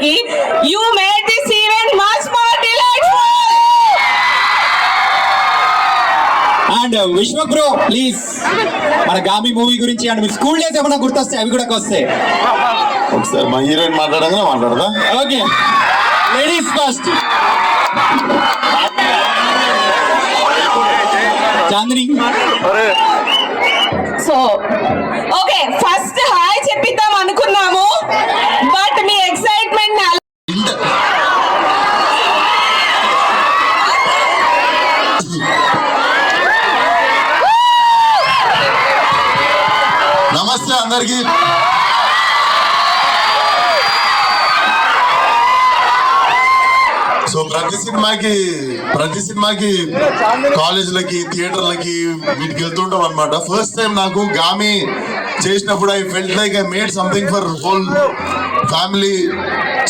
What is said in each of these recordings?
అందరికి. You made this event much more delightful. And Vishwa bro please మన Gaami movie గురించి and మీ స్కూల్ డేస్ ఏమైనా గుర్తొస్తాయి అవి కూడా వస్తాయి. ఒకసారి మా హీరోయిన్ మాట్లాడదా? Okay ladies first. Chandini. So okay first hi చెప్పిద్దాం అనుకున్నాము బట్ మీ ఎక్సైట్మెంట్ నమస్తే అందరికి. సో ప్రతి సినిమాకి కాలేజీలకి థియేటర్లకి వీటికి వెళ్తుంటాం అనమాట. ఫస్ట్ టైం నాకు గామి చేసినప్పుడు I felt like I made something for whole family.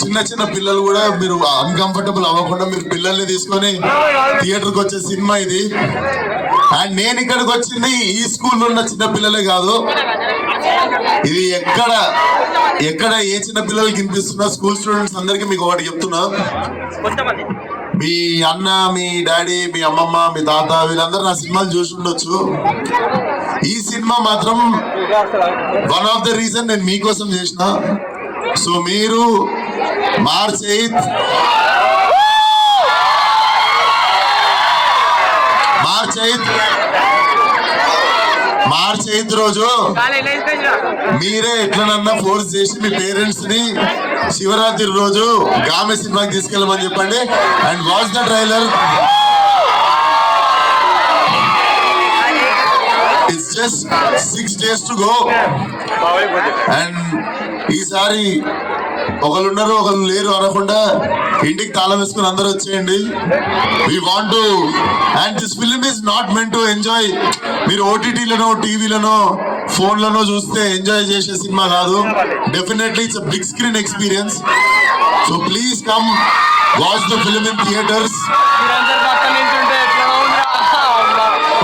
చిన్న పిల్లలు కూడా మీరు అన్కంఫర్టబుల్ అవ్వకుండా మీరు పిల్లల్ని తీసుకొని థియేటర్కి వచ్చే సినిమా ఇది. అండ్ నేను ఇక్కడికి వచ్చింది ఈ స్కూల్లో ఉన్న చిన్న పిల్లలే కాదు, ఇది ఎక్కడ ఏ చిన్న పిల్లలకి వినిపిస్తున్నా స్కూల్ స్టూడెంట్స్ అందరికి మీకు ఒకటి చెప్తున్నా. మీ అన్న, మీ డాడీ, మీ అమ్మమ్మ, మీ తాత వీళ్ళందరూ నా సినిమాలు చూసి ఉండొచ్చు. ఈ సినిమా మాత్రం వన్ ఆఫ్ ద రీజన్ నేను మీకోసం చేసిన. సో మీరు మార్చ్ 8th రోజు మీరే ఎట్లనన్నా ఫోర్స్ చేసి మీ పేరెంట్స్ ని శివరాత్రి రోజు గామి సినిమాకి తీసుకెళ్ళమని చెప్పండి. And watch the trailer. It's just 6 days to go. And ఈసారి ఒకళ్ళు ఉన్నారు ఒకళ్ళు లేరు అనకుండా ఇంటికి తాళం వేసుకుని అందరూ వచ్చేయండి. We want to and this film is not meant to enjoy. మీరు ఓటీటీలోనో టీవీలోనో ఫోన్లోనో చూస్తే ఎంజాయ్ చేసే సినిమా కాదు. Definitely it's a big screen experience. So please come watch the film in theatres.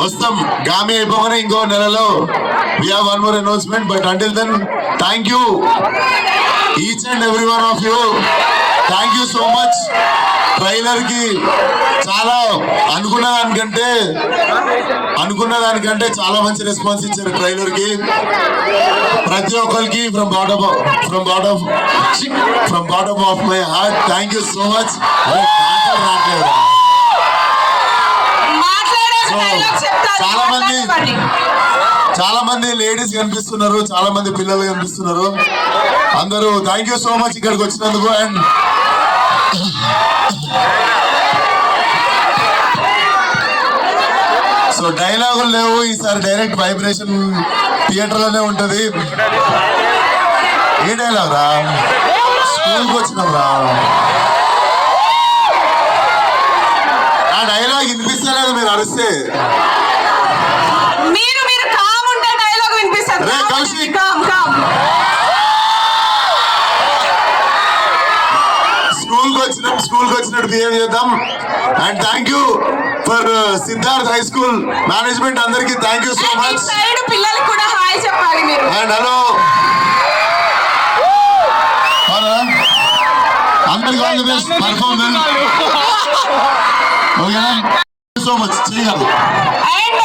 వస్తాం గామి అయిపోగానే ఇంకో నెలలో we have one more announcement, but until then thank you each and every one of you. Thank you so much. Trailer కి చాలా అనుకున్న దానికంటే చాలా మంచి రెస్పాన్స్ ఇచ్చారు ట్రైలర్ కి. ప్రతి ఒక్కరికి from bottom of my heart thank you so much. చాలా మంది లేడీస్ కనిపిస్తున్నారు, చాలా మంది పిల్లలు కనిపిస్తున్నారు. అందరూ థ్యాంక్ యూ సో మచ్ ఇక్కడికి వచ్చినందుకు. అండ్ సో డైలాగులు లేవు ఈసారి, డైరెక్ట్ వైబ్రేషన్ థియేటర్ లోనే ఉంటది. ఏ డైలాగ్ రా? స్కూల్కి వచ్చినాం రా. ఆ డైలాగ్ వినిపిస్తలేదు మీరు అరిస్తే. స్కూల్కి వచ్చినట్టు బిహేవ్ చేద్దాం. And thank you for Siddharth high school management అందరికి థ్యాంక్ యూ సో మచ్. పిల్లలకు కూడా హాయ్ చెప్పాలి మీరు. అండ్ హలో అందరికి all the best. Perform well. ఓకేనా? సో మచ్ చేయగలరు. And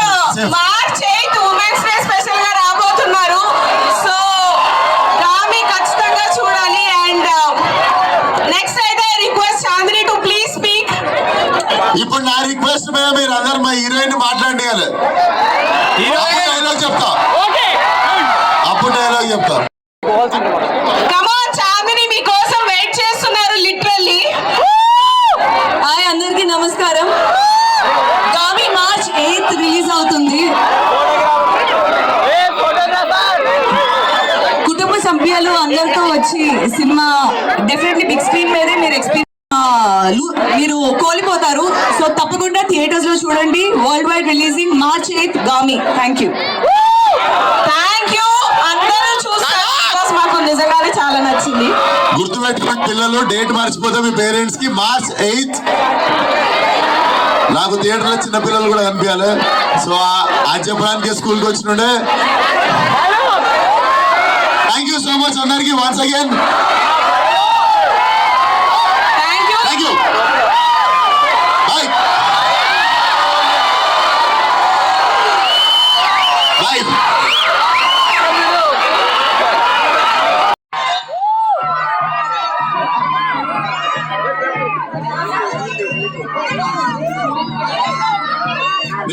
March 8 women's day special గా రాబోతున్నారు. సో గామి ఖచ్చితంగా చూడాలి. అండ్ నెక్స్ట్ అయితే request Chandini to please speak. ఇప్పుడు నా రిక్వెస్ట్ మీద మీరు అందరు మా హీరోయిన్ మాట్లాడియాలి. డైలాగ్ చెప్తా. కమ్ ఆన్ చాందిని, మీకోసం వెయిట్ చేస్తున్నారు లిటరల్లీ. హాయ్ అందరికి నమస్కారం. గామి మార్చ్ 8th రిలీజ్ అవుతుంది. కుటుంబ సభ్యులు అందరితో వచ్చి సినిమా డెఫినెట్లీ బిగ్ స్క్రీన్ మీదే మీరు కోల్పోతారు. సో తప్పకుండా థియేటర్స్ లో చూడండి. World wide releasing March 8th Gaami. Thank you. అందరూ చూస్తారు. మాకు నిజంగానే చాలా నచ్చింది. గుర్తుపెట్టుకుని పిల్లలు డేట్ మర్చిపోతే మీ పేరెంట్స్ కి మార్చ్ 8th. నాకు థియేటర్లో చిన్న పిల్లలు కూడా కనిపించాలి. సో అది చెప్పడానికి స్కూల్కి వచ్చినుండే. థ్యాంక్ యూ సో మచ్ అందరికి వన్స్ అగైన్.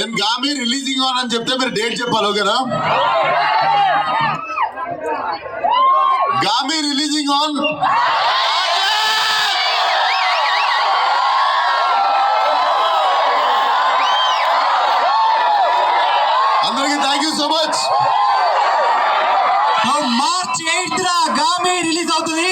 నేను గామి రిలీజింగ్ ఆన్ అని చెప్తే మీరు డేట్ చెప్పాలి, ఓకేనా? Gaami releasing on. అందరికీ thank you so much. March 8th Gaami release అవుతుంది.